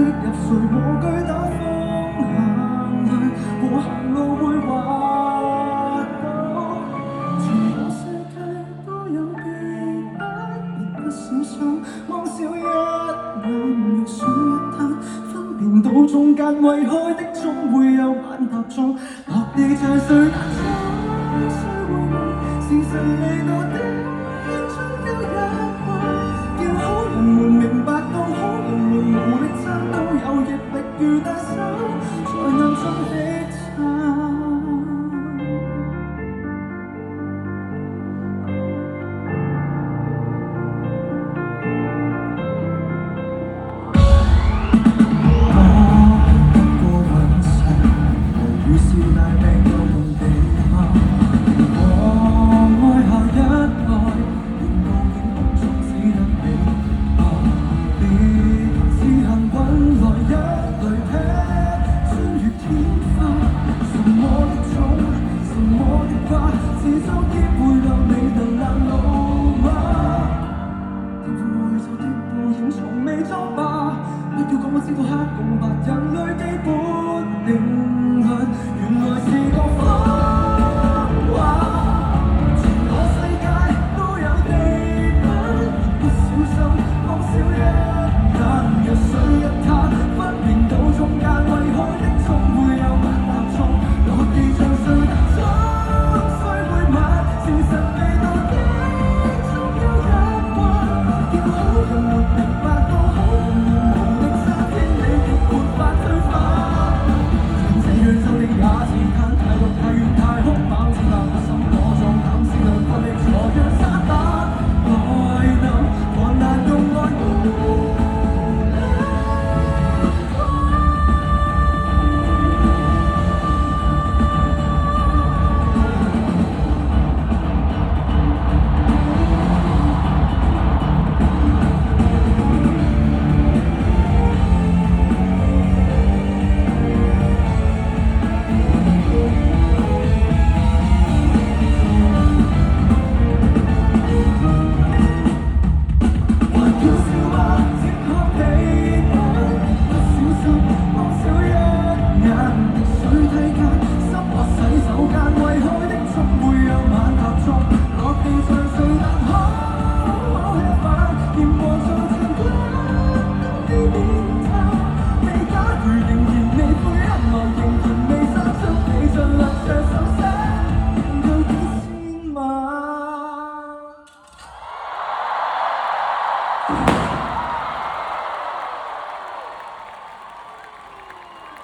的入睡，無懼打風行雷，和行路會滑倒。全個世界都有記憶，別不小心望少一眼，若水一灘，分辨到中間為開的總會有晚踏中，落地在誰眼中，誰回味是神未到的終有一刻，叫好人們明白到好人們無力撐到有逆力如大手，在暗中的撐。於是大病又用地下，我愛下一代，願報應當中只得你吧。別自行滾來一雷劈，穿越天花，什麼的種，什麼的瓜，遲早機會讓你能難路嗎？天父愛宇宙的報應從未作罷，不要講我知道黑共白，人類基本定律原來是個謊。